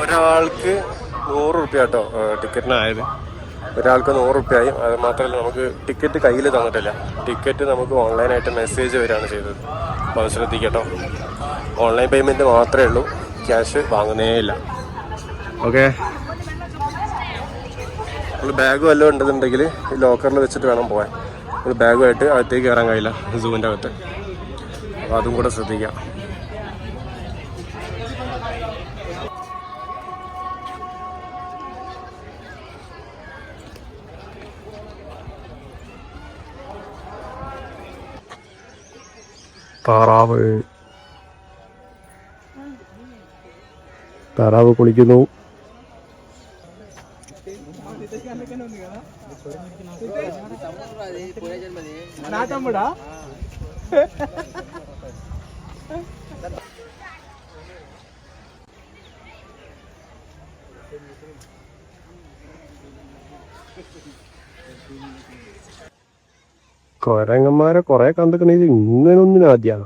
ഒരാൾക്ക് 100 രൂപ കേട്ടോ ടിക്കറ്റിനായത്. ഒരാൾക്ക് 100 രൂപയായി. അത് മാത്രമല്ല നമുക്ക് ടിക്കറ്റ് കയ്യിൽ തന്നിട്ടില്ല. ടിക്കറ്റ് നമുക്ക് ഓൺലൈനായിട്ട് മെസ്സേജ് വരികയാണ് ചെയ്തത്. അപ്പോൾ അത് ശ്രദ്ധിക്കട്ടോ. ഓൺലൈൻ പേയ്മെൻറ്റ് മാത്രമേ ഉള്ളൂ, ക്യാഷ് വാങ്ങുന്നേ ഇല്ല. ഓക്കെ, നമ്മൾ ബാഗ് വല്ലതും ഉണ്ടെന്നുണ്ടെങ്കിൽ ഈ ലോക്കറിൽ വെച്ചിട്ട് വേണം പോകാൻ. നമ്മൾ ബാഗുമായിട്ട് അകത്തേക്ക് കയറാൻ കഴിയില്ല സൂവിൻ്റെ അകത്ത്. അപ്പോൾ അതും കൂടെ ശ്രദ്ധിക്കാം. താറാവ് കുളിക്കുന്നു. കൊരങ്ങന്മാരെ കൊറേ കണ്ടിക്കണ ഇങ്ങനെ ഒന്നിനാദ്യാണ്.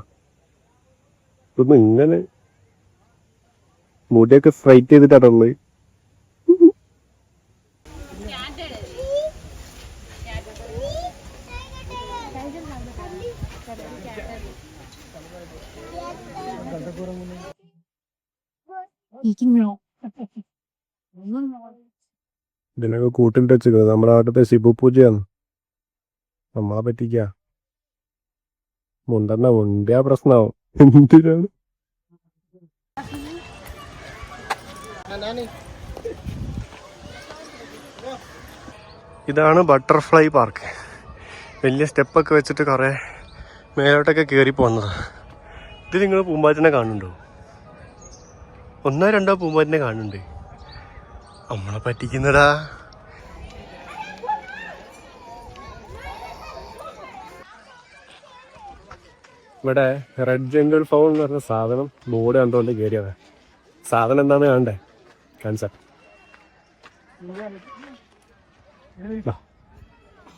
ഇതൊന്നും ഇങ്ങനെ മുടിയൊക്കെ സ്ട്രൈറ്റ് ചെയ്തിട്ടാണുള്ളത്. ഇതിനൊക്കെ കൂട്ടിട്ട് വെച്ചിരിക്കുന്നത് നമ്മുടെ നാട്ടിലത്തെ ശിവ പൂജയാണ്. നമ്മളെ പറ്റിക്ക മുണ്ടെണ്ണ മുണ്ടിയാ പ്രശ്നമാവും. എന്തിനാണ് ഇതാണ് ബട്ടർഫ്ലൈ പാർക്ക്. വലിയ സ്റ്റെപ്പൊക്കെ വെച്ചിട്ട് കുറേ മേലോട്ടൊക്കെ കയറി പോകുന്നത്. ഇത് നിങ്ങൾ പൂമ്പാറ്റിനെ കാണുന്നുണ്ടോ? 1-2 പൂമ്പാറ്റിനെ കാണുന്നുണ്ട്. നമ്മളെ പറ്റിക്കുന്നടാ. ഇവിടെ റെഡ് ജംഗിൾ ഫൗൾ എന്ന് പറഞ്ഞ സാധനം ബോർഡ് കണ്ടുകൊണ്ട് കയറിയത്. സാധനം എന്താണെന്ന് കാണണ്ടേ? കാണിച്ചാ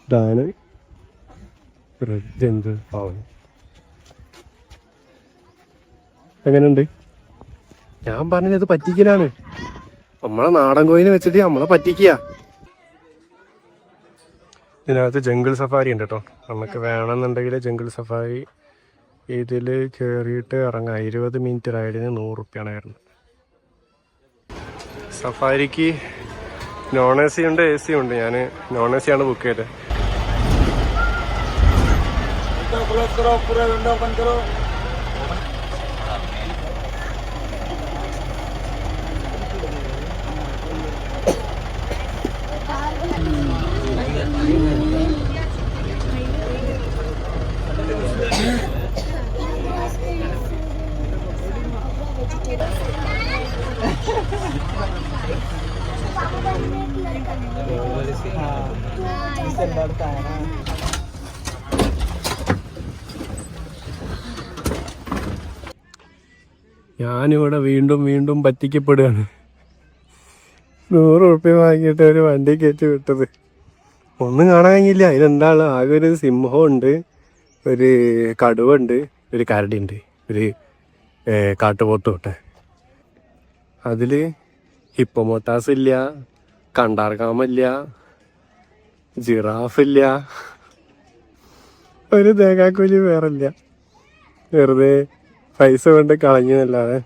ഇതാണ് റെഡ് ജംഗിൾ ഫൗൾ. എങ്ങനെയുണ്ട്? ഞാൻ പറഞ്ഞത് ഇത് പറ്റിക്കലാണ്. നമ്മളെ നാടൻ കോയിനെ വെച്ചിട്ട് നമ്മളെ പറ്റിക്കുക. ഇതിനകത്ത് ജംഗിൾ സഫാരി ഉണ്ട് കേട്ടോ. നമുക്ക് വേണമെന്നുണ്ടെങ്കിൽ ജംഗിൾ സഫാരി ഇതിൽ കയറിയിട്ട് ഇറങ്ങാം. 20 മിനിറ്റ് റൈഡിന് 100 രൂപയാണ് വരുന്നത്. സഫാരിക്ക് നോൺ എ സി ഉണ്ട്, എ സി ഉണ്ട്. ഞാൻ നോൺ എ സി ആണ് ബുക്ക് ചെയ്തത്. ഞാനിവിടെ വീണ്ടും വീണ്ടും പറ്റിക്കപ്പെടുകയാണ്. 100 രൂപ വാങ്ങിയിട്ട് ഒരു വണ്ടി കയറ്റി വിട്ടത്. ഒന്നും കാണാൻ കഴിഞ്ഞില്ല. അതിലെന്താണ്? ആകെ ഒരു സിംഹമുണ്ട്, ഒരു കടുവണ്ട്, ഒരു കരടിയുണ്ട്, ഒരു കാട്ടുപോത്തും ഉണ്ട്. അതിൽ ഹിപ്പോമോട്ടാസ് ഇല്ല, കണ്ടാർകാമില്ല, ജിറാഫില്ല, ഒരു തേങ്ങാക്കൂലി വേറില്ല. വെറുതെ പൈസ കൊണ്ട് കളഞ്ഞതല്ലാതെ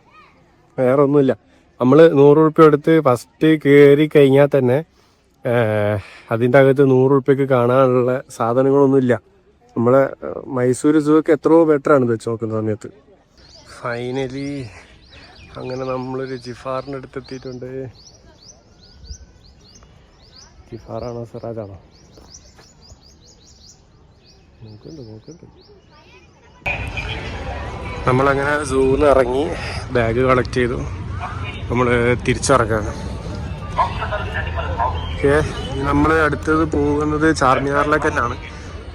വേറെ ഒന്നുമില്ല. നമ്മൾ 100 രൂപ എടുത്ത് ഫസ്റ്റ് കയറി കഴിഞ്ഞാൽ തന്നെ അതിൻ്റെ അകത്ത് 100 രൂപയ്ക്ക് കാണാനുള്ള സാധനങ്ങളൊന്നുമില്ല. നമ്മളെ മൈസൂർ സൂ ഒക്കെ എത്രയോ ബെറ്ററാണ് ഇത് വെച്ച് നോക്കുന്ന സമയത്ത്. ഫൈനലി അങ്ങനെ നമ്മളൊരു ജിഫാറിൻ്റെ അടുത്ത് എത്തിയിട്ടുണ്ട്. ജിഫാറാണോ സിറാജാണോ? നോക്കുന്നുണ്ട്. നമ്മളങ്ങനെ സൂന്ന് ഇറങ്ങി ബാഗ് കളക്ട് ചെയ്തു. നമ്മൾ തിരിച്ചിറങ്ങാണ്. ഓക്കെ, നമ്മൾ അടുത്തത് പോകുന്നത് ചാർമിനാറിലേക്ക് തന്നെയാണ്.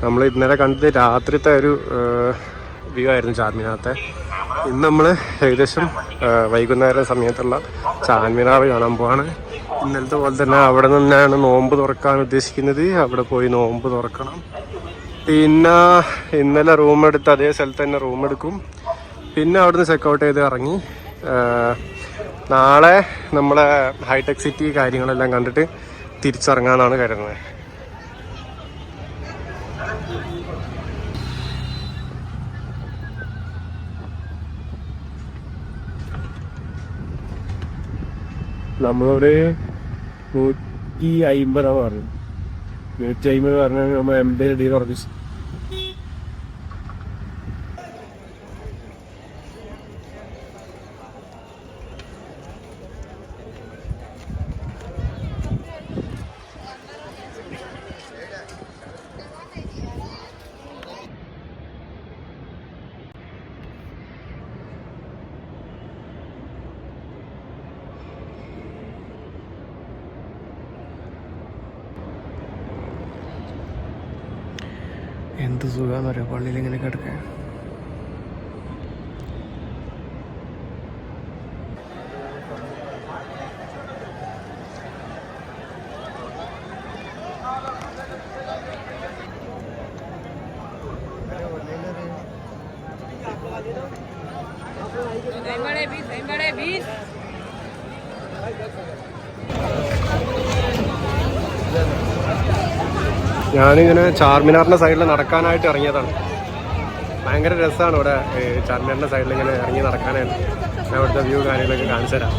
നമ്മൾ ഇന്നലെ കണ്ടത് രാത്രിത്തെ ഒരു വ്യൂ ആയിരുന്നു ചാർമിനാറത്തെ. ഇന്ന് നമ്മൾ ഏകദേശം വൈകുന്നേര സമയത്തുള്ള ചാർമിനാർ കാണാൻ പോവാണ്. ഇന്നലത്തെ പോലെ തന്നെ അവിടെ നിന്നാണ് നോമ്പ് തുറക്കാൻ ഉദ്ദേശിക്കുന്നത്. അവിടെ പോയി നോമ്പ് തുറക്കണം. പിന്നെ ഇന്നലെ റൂം എടുത്ത് അതേ സ്ഥലത്ത് തന്നെ റൂം എടുക്കും. പിന്നെ അവിടുന്ന് ചെക്കൗട്ട് ചെയ്ത് ഇറങ്ങി നാളെ നമ്മളെ ഹൈടെക് സിറ്റി കാര്യങ്ങളെല്ലാം കണ്ടിട്ട് തിരിച്ചിറങ്ങാമെന്നാണ് കരുതുന്നത്. നമ്മളൊരു 150 പറഞ്ഞു. 150 പറഞ്ഞാൽ നമ്മൾ 80 ഡീൽ ഉറപ്പിച്ചു. എന്ത് സുഖാന്ന് പറയാം പള്ളിയിൽ ഇങ്ങനെ കിടക്കാൻ. ഞാനിങ്ങനെ ചാർമിനാറിൻ്റെ സൈഡിൽ നടക്കാനായിട്ട് ഇറങ്ങിയതാണ്. ഭയങ്കര രസമാണ് ഇവിടെ ചാർമിനാറിൻ്റെ സൈഡിൽ ഇങ്ങനെ ഇറങ്ങി നടക്കാനായിട്ട്. ഞാൻ ഇവിടുത്തെ വ്യൂ കാര്യങ്ങളൊക്കെ കാണിച്ചു തരാം.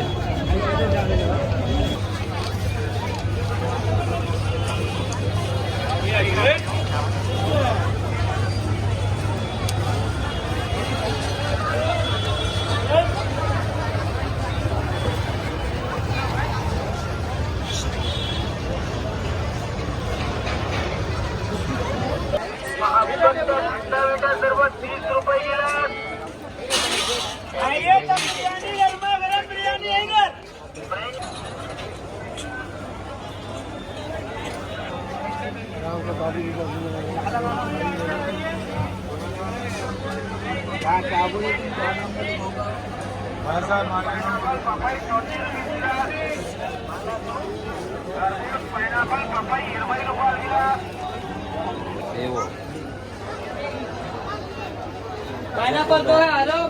पाइनएप्पल तो है, आ जाओ।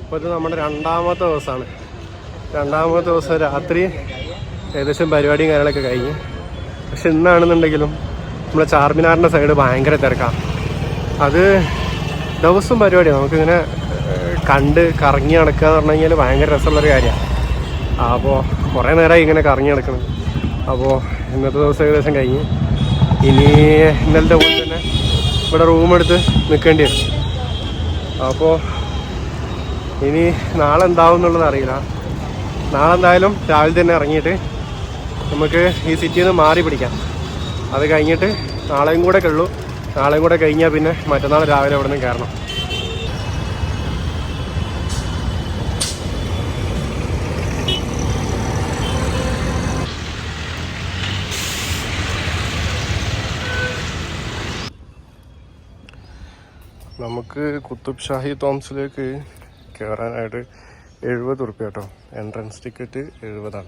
ഇപ്പോൾ ഇത് നമ്മുടെ രണ്ടാമത്തെ ദിവസമാണ്. രണ്ടാമത്തെ ദിവസം രാത്രി ഏകദേശം പരിപാടിയും കാര്യങ്ങളൊക്കെ കഴിഞ്ഞ്. പക്ഷെ ഇന്നാണെന്നുണ്ടെങ്കിലും നമ്മളെ ചാർമിനാറിൻ്റെ സൈഡ് ഭയങ്കര തിരക്കാണ്. അത് ദിവസം പരിപാടിയാണ്. നമുക്കിങ്ങനെ കണ്ട് കറങ്ങി നടക്കുക എന്ന് പറഞ്ഞു കഴിഞ്ഞാൽ ഭയങ്കര രസമുള്ളൊരു കാര്യമാണ്. അപ്പോൾ കുറേ നേരമായി ഇങ്ങനെ കറങ്ങി നടക്കണം. അപ്പോൾ ഇന്നത്തെ ദിവസം ഏകദേശം കഴിഞ്ഞ് ഇനി ഇന്നലത്തെ പോലെ തന്നെ ഇവിടെ റൂമെടുത്ത് നിൽക്കേണ്ടി വരും. അപ്പോൾ ഇനി നാളെ എന്താവും എന്നുള്ളത് അറിയില്ല. നാളെ എന്തായാലും രാവിലെ തന്നെ ഇറങ്ങിയിട്ട് നമുക്ക് ഈ സിറ്റിയിൽ നിന്ന് മാറി പിടിക്കാം. അത് കഴിഞ്ഞിട്ട് നാളെയും കൂടെ ഉള്ളൂ. നാളെയും കൂടെ കഴിഞ്ഞാൽ പിന്നെ മറ്റന്നാൾ രാവിലെ ഇവിടെ നിന്ന് കയറണം. നമുക്ക് കുത്തുബ് ഷാഹി തോംസിലേക്ക് കയറാനായിട്ട് 70 ഉറുപ്പ്യ കേട്ടോ. എൻട്രൻസ് ടിക്കറ്റ് 70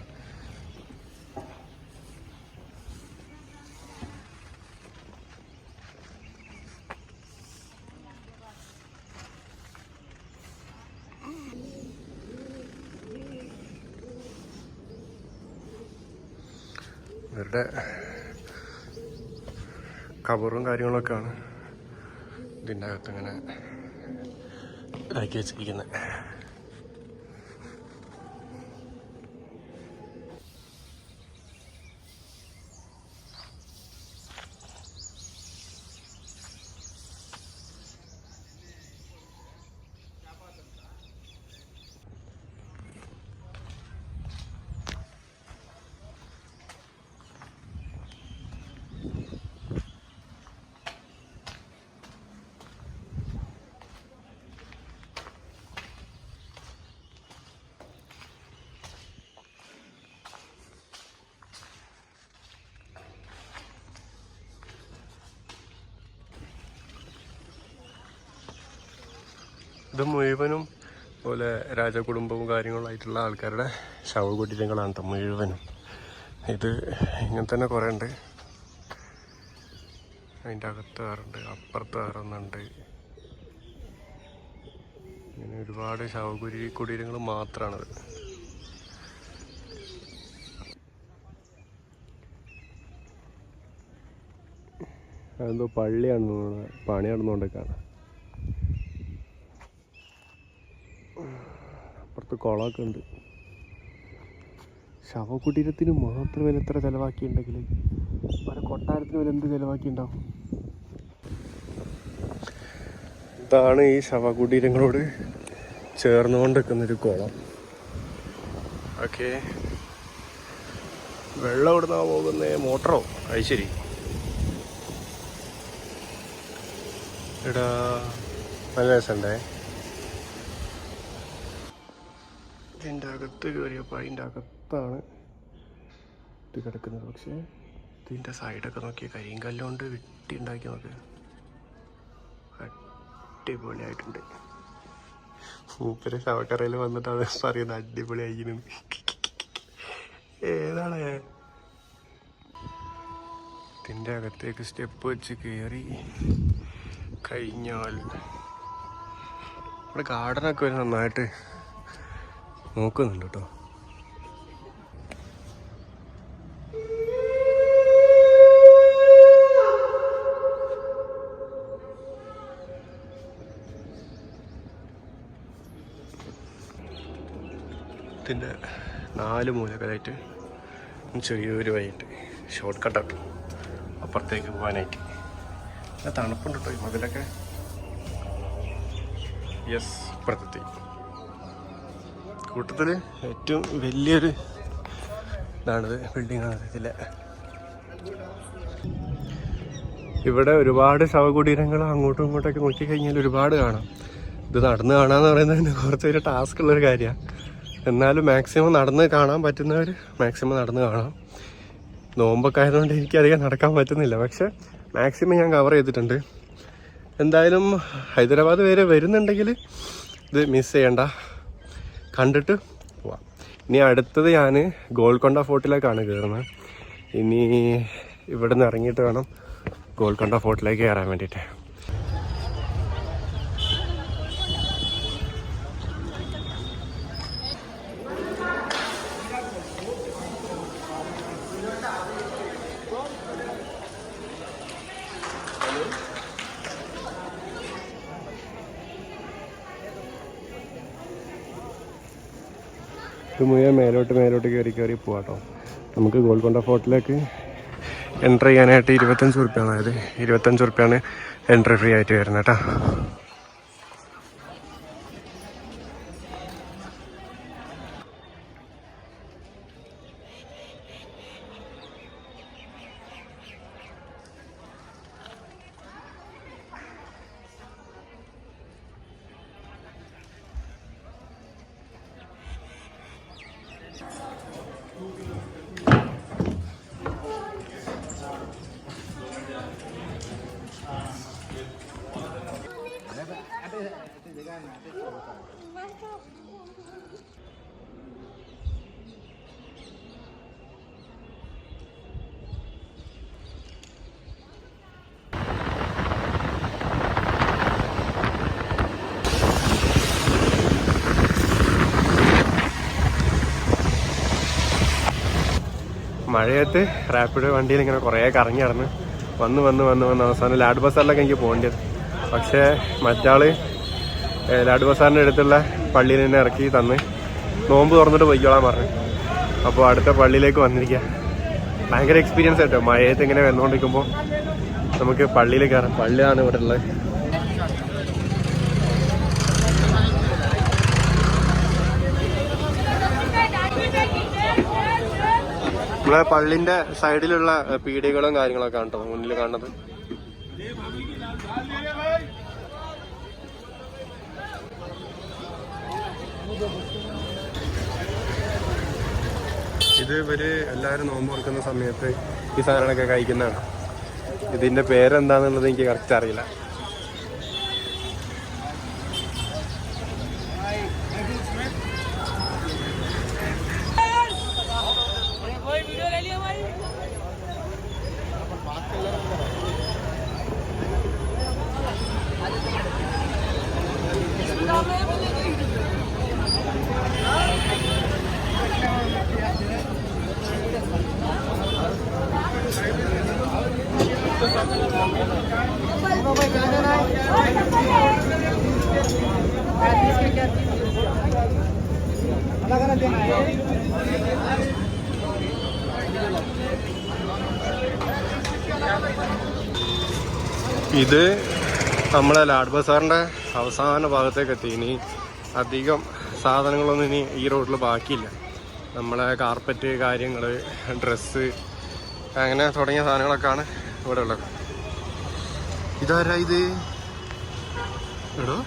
ഇവരുടെ കവറും കാര്യങ്ങളൊക്കെയാണ് ഇതിൻ്റെ അകത്ത് ഇങ്ങനെ ഇതാക്കി വെച്ചിരിക്കുന്നത്. ഇത് മുഴുവനും പോലെ രാജകുടുംബവും കാര്യങ്ങളായിട്ടുള്ള ആൾക്കാരുടെ ശവകുടീരങ്ങളാണ് കേട്ടോ മുഴുവനും. ഇത് ഇങ്ങനെ തന്നെ കുറേ ഉണ്ട്. അതിൻ്റെ അകത്ത് വേറുണ്ട്, അപ്പുറത്ത് വേറൊന്നുണ്ട്. ഇങ്ങനെ ഒരുപാട് കുടീരങ്ങൾ മാത്രമാണത്. അതെന്തോ പള്ളിയാണ്, പണി നടന്നുകൊണ്ടൊക്കെയാണ്. അപ്പുറത്ത് കുളമൊക്കെ ഉണ്ട്. ശവകുടീരത്തിന് മാത്രം വില എത്ര ചിലവാക്കിയിട്ടുണ്ടെങ്കിൽ പല കൊട്ടാരത്തിന് വില എന്ത് ചിലവാക്കിയിട്ടുണ്ടാവും. ഇതാണ് ഈ ശവകുടീരങ്ങളോട് ചേർന്നുകൊണ്ട് നിൽക്കുന്നൊരു കുളം. ഓക്കെ, വെള്ളം എവിടുന്നാ പോകുന്നേ? മോട്ടറോ? അത് ശരി. എടാ നല്ല രസമുണ്ടേ. ഇതിൻ്റെ അകത്ത് കയറിയപ്പോൾ അതിൻ്റെ അകത്താണ് ഇത് കിടക്കുന്നത്. പക്ഷേ ഇതിൻ്റെ സൈഡൊക്കെ നോക്കിയാൽ കരിങ്കല്ലുകൊണ്ട് വെട്ടി ഉണ്ടാക്കി നോക്ക്. അടിപൊളിയായിട്ടുണ്ട്. മൂപ്പര് ശവക്കറയിൽ വന്നിട്ടാണ് പറയുന്നത് അടിപൊളിയായിരുന്നു. ഏതാണ് ഇതിൻ്റെ അകത്തേക്ക് സ്റ്റെപ്പ് വെച്ച് കയറി കഴിഞ്ഞാൽ ഇവിടെ ഗാർഡനൊക്കെ ഒരു നന്നായിട്ട് നോക്കുന്നുണ്ട് കേട്ടോ. ഇതിൻ്റെ 4 മൂലകളായിട്ട് ചെറിയൊരു വഴിയിട്ട് ഷോർട്ട് കട്ടായിട്ട് അപ്പുറത്തേക്ക് പോകാനായിട്ട്. തണുപ്പുണ്ട് കേട്ടോ ഈ മതിലൊക്കെ. യെസ്, ഇപ്പുറത്തെത്തി. കൂട്ടത്തിൽ ഏറ്റവും വലിയൊരു ഇതാണിത്, ബിൽഡിങ്ങാണ് ഇതിലെ. ഇവിടെ ഒരുപാട് ശവകുടീരങ്ങൾ അങ്ങോട്ടും ഇങ്ങോട്ടൊക്കെ നോക്കിക്കഴിഞ്ഞാൽ ഒരുപാട് കാണാം. ഇത് നടന്ന് കാണാന്ന് പറയുന്നതിന് കുറച്ചൊരു ടാസ്ക് ഉള്ളൊരു കാര്യമാണ്. എന്നാലും മാക്സിമം നടന്ന് കാണാൻ പറ്റുന്നവർ മാക്സിമം നടന്ന് കാണാം. നോമ്പൊക്കെ ആയതുകൊണ്ട് എനിക്കധികം നടക്കാൻ പറ്റുന്നില്ല, പക്ഷെ മാക്സിമം ഞാൻ കവർ ചെയ്തിട്ടുണ്ട്. എന്തായാലും ഹൈദരാബാദ് വരെ വരുന്നുണ്ടെങ്കിൽ ഇത് മിസ് ചെയ്യണ്ട, കണ്ടിട്ട് പോവാം. ഇനി അടുത്തത് ഞാൻ ഗോൾക്കൊണ്ട ഫോർട്ടിലേക്കാണ് കയറുന്നത്. ഇനി ഇവിടെ നിന്ന് ഇറങ്ങിയിട്ട് വേണം ഗോൾക്കൊണ്ട ഫോർട്ടിലേക്ക് കയറാൻ വേണ്ടിയിട്ട്. ഇത് മുഴുവൻ മേലോട്ട് കയറി പോവാട്ടോ. നമുക്ക് ഗോൾക്കൊണ്ട ഫോർട്ടിലേക്ക് എൻട്രി ചെയ്യാനായിട്ട് 25 റുപ്യാണ്. അതായത് 25 റുപ്യാണ് എൻട്രി ഫ്രീ ആയിട്ട് വരുന്നത് കേട്ടോ. മഴയത്ത് റാപ്പിഡ് വണ്ടിയിൽ ഇങ്ങനെ കുറേ കറങ്ങി നടന്ന് വന്ന് അവസാനം ലാഡ് ബസാറിലൊക്കെ എനിക്ക് പോകേണ്ടത്. പക്ഷേ മറ്റാള് ലാഡ് ബസാറിൻ്റെ അടുത്തുള്ള പള്ളിയിൽ തന്നെ ഇറക്കി തന്ന് നോമ്പ് തുറന്നിട്ട് പോയിക്കോളാൻ പറഞ്ഞു. അപ്പോൾ അടുത്ത പള്ളിയിലേക്ക് വന്നിരിക്കുക. ഭയങ്കര എക്സ്പീരിയൻസ് ആയിട്ടോ, മഴയത്ത് ഇങ്ങനെ വന്നുകൊണ്ടിരിക്കുമ്പോൾ നമുക്ക് പള്ളിയിൽ കയറാം. പള്ളിയാണ് ഇവിടെ ഉള്ളത്. നമ്മളെ പള്ളിന്റെ സൈഡിലുള്ള പീടികകളും കാര്യങ്ങളൊക്കെ ആണ് കേട്ടോ മുന്നിൽ കാണുന്നത്. ഇത് ഇവര് എല്ലാവരും നോമ്പ് തുറക്കുന്ന സമയത്ത് ഈ സാധനങ്ങളൊക്കെ കഴിക്കുന്നതാണ്. ഇതിന്റെ പേരെന്താന്നുള്ളത് എനിക്ക് കറക്റ്റ് അറിയില്ല. ഇത് നമ്മളെ ലാഡ് ബസാറിന്റെ അവസാന ഭാഗത്തേക്ക് എത്തി. ഇനി അധികം സാധനങ്ങളൊന്നും ഇനി ഈ റോഡിൽ ബാക്കിയില്ല. നമ്മളെ കാർപ്പറ്റ് കാര്യങ്ങൾ, ഡ്രസ്സ്, അങ്ങനെ തുടങ്ങിയ സാധനങ്ങളൊക്കെയാണ് ഇവിടെ ഉള്ളത്. ഇതാരാ ഇത്? എടോ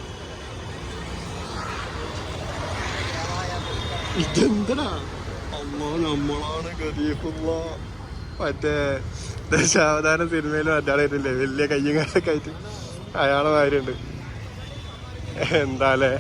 ഇതെന്താ? അമ്മ നമ്മളാണ് ഗരീബുള്ള. മറ്റേ ദശാവതാര സിനിമയിലും മറ്റാളായിട്ടില്ലേ, വലിയ കയ്യും കാലൊക്കെ ആയിട്ട് അയാളെ മാതിരിയുണ്ട്. എന്താലേ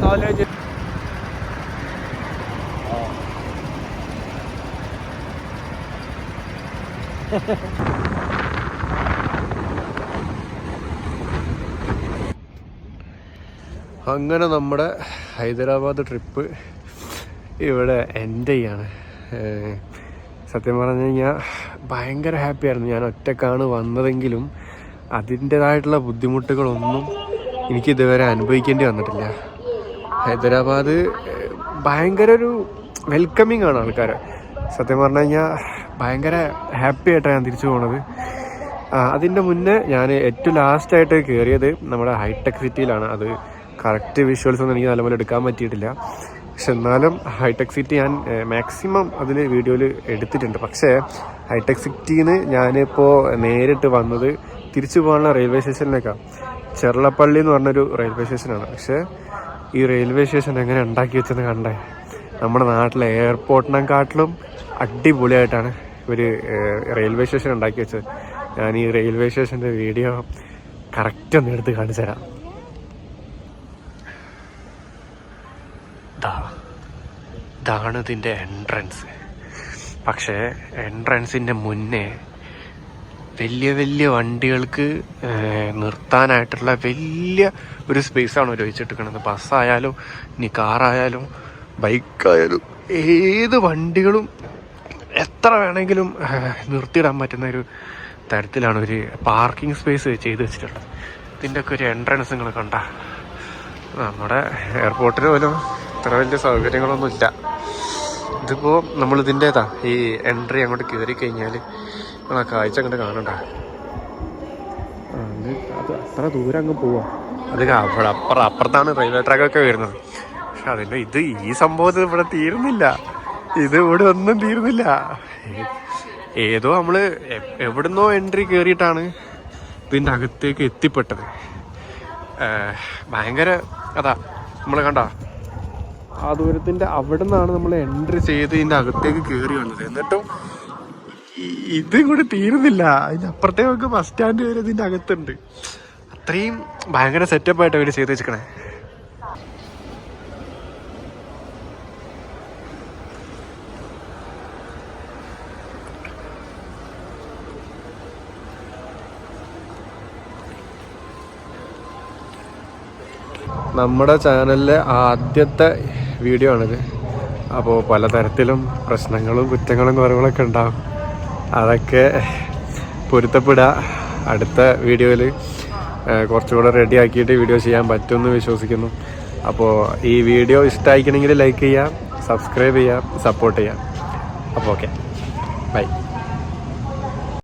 knowledge. അങ്ങനെ നമ്മുടെ ഹൈദരാബാദ് ട്രിപ്പ് ഇവിടെ എൻഡ് ചെയ്യാണ്. സത്യം പറഞ്ഞു കഴിഞ്ഞാൽ ഭയങ്കര ഹാപ്പിയായിരുന്നു. ഞാൻ ഒറ്റക്കാണ് വന്നതെങ്കിലും അതിൻ്റേതായിട്ടുള്ള ബുദ്ധിമുട്ടുകളൊന്നും എനിക്കിതുവരെ അനുഭവിക്കേണ്ടി വന്നിട്ടില്ല. ഹൈദരാബാദ് ഭയങ്കര ഒരു വെൽക്കമിങ് ആണ് ആൾക്കാർ. സത്യം പറഞ്ഞു കഴിഞ്ഞാൽ ഭയങ്കര ഹാപ്പി ആയിട്ടാണ് ഞാൻ തിരിച്ചു പോണത്. അതിൻ്റെ മുന്നേ ഞാൻ ഏറ്റവും ലാസ്റ്റായിട്ട് കയറിയത് നമ്മുടെ ഹൈടെക് സിറ്റിയിലാണ്. അത് കറക്റ്റ് വിഷ്വൽസ് ഒന്നും എനിക്ക് നല്ലപോലെ എടുക്കാൻ പറ്റിയിട്ടില്ല. പക്ഷെ എന്നാലും ഹൈടെക് സിറ്റി ഞാൻ മാക്സിമം അതിൽ വീഡിയോയിൽ എടുത്തിട്ടുണ്ട്. പക്ഷേ ഹൈടെക് സിറ്റിയിൽ നിന്ന് ഞാനിപ്പോൾ നേരിട്ട് വന്നത് തിരിച്ചു പോകാനുള്ള റെയിൽവേ സ്റ്റേഷനിലേക്കാണ്. ചെർളപ്പള്ളി എന്ന് പറഞ്ഞൊരു റെയിൽവേ സ്റ്റേഷനാണ്. പക്ഷേ ഈ റെയിൽവേ സ്റ്റേഷൻ എങ്ങനെ ഉണ്ടാക്കി വെച്ചെന്ന് കണ്ടേ. നമ്മുടെ നാട്ടിലെ എയർപോർട്ടിനെക്കാട്ടിലും അടിപൊളിയായിട്ടാണ് ഒരു റെയിൽവേ സ്റ്റേഷൻ ഉണ്ടാക്കി വെച്ചത്. ഞാൻ ഈ റെയിൽവേ സ്റ്റേഷൻ്റെ വീഡിയോ കറക്റ്റ് ഒന്ന് എടുത്ത് കാണിച്ചു തരാം. ഇതാണ് ഇതിൻ്റെ എൻട്രൻസ്. പക്ഷേ എൻട്രൻസിൻ്റെ മുന്നേ വലിയ വലിയ വണ്ടികൾക്ക് നിർത്താനായിട്ടുള്ള വലിയ ഒരു സ്പേസാണ് ഉപയോഗിച്ചിട്ടിരിക്കുന്നത്. ബസ്സായാലും ഇനി കാറായാലും ബൈക്കായാലും ഏത് വണ്ടികളും എത്ര വേണമെങ്കിലും നിർത്തിയിടാൻ പറ്റുന്ന ഒരു തരത്തിലാണ് ഒരു പാർക്കിംഗ് സ്പേസ് ചെയ്ത് വെച്ചിട്ടുള്ളത്. ഇതിൻ്റെയൊക്കെ ഒരു എൻട്രൻസ് നിങ്ങൾ കണ്ട. നമ്മുടെ എയർപോർട്ടിൽ പോലും ഇത്ര വലിയ സൗകര്യങ്ങളൊന്നും ഇല്ല. ഇതിപ്പോൾ നമ്മളിതിൻ്റേതാ ഈ എൻട്രി അങ്ങോട്ട് കയറി കഴിഞ്ഞാൽ ആ കാഴ്ച അങ്ങോട്ട് കാണണ്ട. അത് അത്ര ദൂരം അങ്ങ് പോവാം. അത് അപ്പുറത്താണ് റെയിൽവേ ട്രാക്കൊക്കെ വരുന്നത്. പക്ഷെ അതിൻ്റെ ഈ സംഭവത്തിൽ ഇവിടെ തീരുന്നില്ല. ഇത് ഇവിടെ ഒന്നും തീരുന്നില്ല. ഏതോ നമ്മൾ എവിടുന്നോ എൻട്രി കയറിയിട്ടാണ് ഇതിൻ്റെ അകത്തേക്ക് എത്തിപ്പെട്ടത്. ഭയങ്കര നമ്മൾ കണ്ട ആ ദൂരത്തിൻ്റെ അവിടെ നിന്നാണ് നമ്മൾ എൻട്രി ചെയ്ത് ഇതിൻ്റെ അകത്തേക്ക് കയറി വന്നത്. എന്നിട്ടും ഇതും കൂടി തീരുന്നില്ല. അതിൻ്റെ അപ്പുറത്തേക്ക് ബസ് സ്റ്റാൻഡ് വരെ ഇതിൻ്റെ അകത്തുണ്ട്. അത്രയും ഭയങ്കര സെറ്റപ്പായിട്ട് അവർ ചെയ്ത് വെച്ചിക്കണേ. നമ്മുടെ ചാനലിലെ ആദ്യത്തെ വീഡിയോ ആണിത്. അപ്പോൾ പലതരത്തിലും പ്രശ്നങ്ങളും കുറ്റങ്ങളും കുറവുകളൊക്കെ ഉണ്ടാകും. അതൊക്കെ പൊരുത്തപ്പെടുക. അടുത്ത വീഡിയോയിൽ കുറച്ചുകൂടെ റെഡി ആക്കിയിട്ട് വീഡിയോ ചെയ്യാൻ പറ്റുമെന്ന് വിശ്വസിക്കുന്നു. അപ്പോൾ ഈ വീഡിയോ ഇഷ്ടമായിക്കണമെങ്കിൽ ലൈക്ക് ചെയ്യുക, സബ്സ്ക്രൈബ് ചെയ്യുക, സപ്പോർട്ട് ചെയ്യുക. അപ്പോൾ ഓക്കെ, ബൈ.